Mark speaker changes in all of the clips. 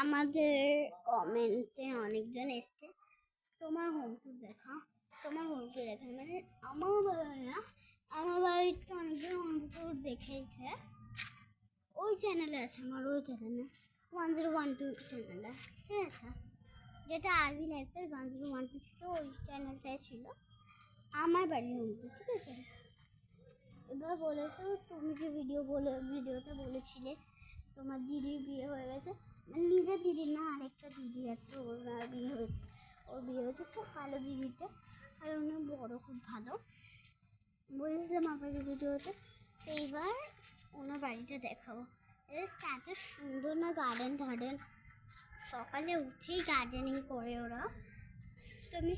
Speaker 1: আমাদের কমেন্টে অনেকজন এসছে তোমার হোম ট্যুর দেখাও, তোমার হোম ট্যুর দেখাও, মানে আমার বাড়ি না, আমার বাড়িতে অনেকজন হোম ট্যুর দেখেছে। ওই চ্যানেলে আছে, আমার ওই চ্যানেলে 1012 চ্যানেলে, ঠিক আছে, যেটা আরবি লাইফস্টাইল 1012 ছিল, ওই চ্যানেলটাই ছিল আমার বাড়ির হোম ট্যুর, ঠিক আছে। এবার বলেছো তুমি যে ভিডিওতে বলেছিলে তোমার দিদির বিয়ে হয়ে গেছে, মানে নিজের দিদির না, আরেকটা দিদি আছে, ওর বিয়ে হয়েছে, খুব ভালো দিদিটা, আর উনি বড়, খুব ভালো বলেছিলাম আপনাকে ভিডিওতে। তো এইবার ওনার বাড়িটা দেখাবো। এত সুন্দর না গার্ডেন টার্ডেন, সকালে উঠেই গার্ডেনিং করে ওরা। তো আমি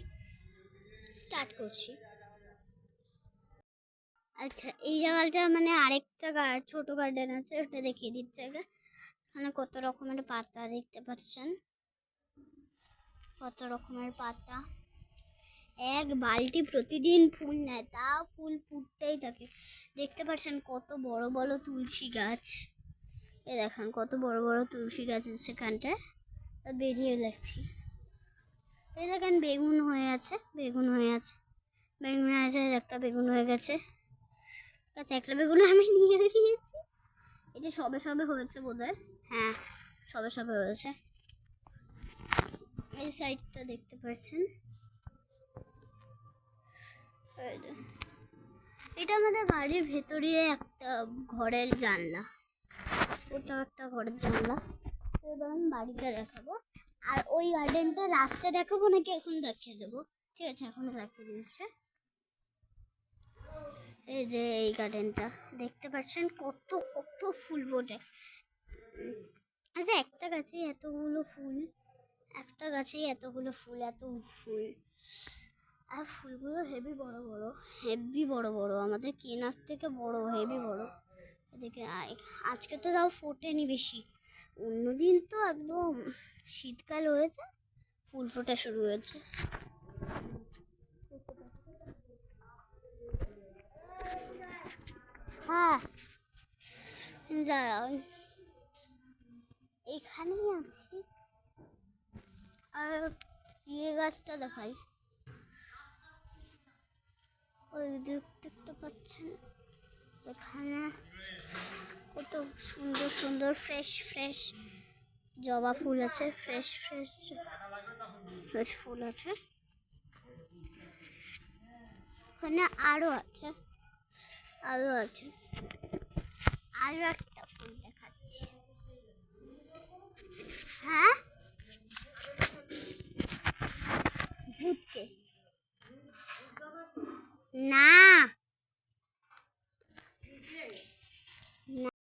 Speaker 1: স্টার্ট করছি। আচ্ছা, এই জায়গাটা মানে আরেকটা ছোট গার্ডেন আছে, ওটা দেখিয়ে দিচ্ছে আগে। এখানে কত রকমের পাতা দেখতে পাচ্ছেন, কত রকমের পাতা, এক বালতি প্রতিদিন ফুল নেয়, তা ফুল ফুটতেই থাকে। দেখতে পাচ্ছেন কত বড় বড় তুলসী গাছ, এ দেখেন কত বড় বড় তুলসী গাছ আছে সেখানটায়। তা বেরিয়ে দেখছি, এই দেখেন বেগুন হয়ে আছে, একটা বেগুন হয়ে গেছে। আচ্ছা, একটা বেগুন আমি নিয়ে নিয়েছি, এটা সবে সবে হয়েছে বোধহয়, হ্যাঁ সবে সবে হয়েছে। এই সাইডটা দেখতে পাচ্ছেন, এটা আমাদের বাড়ির ভেতরে একটা ঘরের জানলা, ওটা একটা ঘরের জানলা। তো এবার আমি বাড়িটা দেখাবো, আর ওই গার্ডেনটা রাস্তা দেখাবো নাকি এখন দেখিয়ে দেবো, ঠিক আছে এখন দেখিয়ে দিচ্ছে। এই যে এই গার্ডেনটা দেখতে পাচ্ছেন কত কত ফুল ফোটে। আচ্ছা, একটা গাছে এতগুলো ফুল, এত ফুল, আর ফুলগুলো হেভি বড় বড়, আমাদের কেনার থেকে বড়, হেভি বড়। এদিকে আজকে তো তাও ফোটেনি বেশি, অন্যদিন তো একদম শীতকাল হয়েছে, ফুল ফোটা শুরু হয়েছে। হ্যাঁ দাঁড়াও, এখানেই আছি। আর ইয়ে গাছটা দেখাই, ওই দেখতে পাচ্ছেন, এখানে কত সুন্দর সুন্দর ফ্রেশ জবা ফুল আছে, ফ্রেশ ফুল আছে। এখানে আরো আছে, আরো একটা ফুল দেখাচ্ছি। হ্যাঁ, ভূতকে না,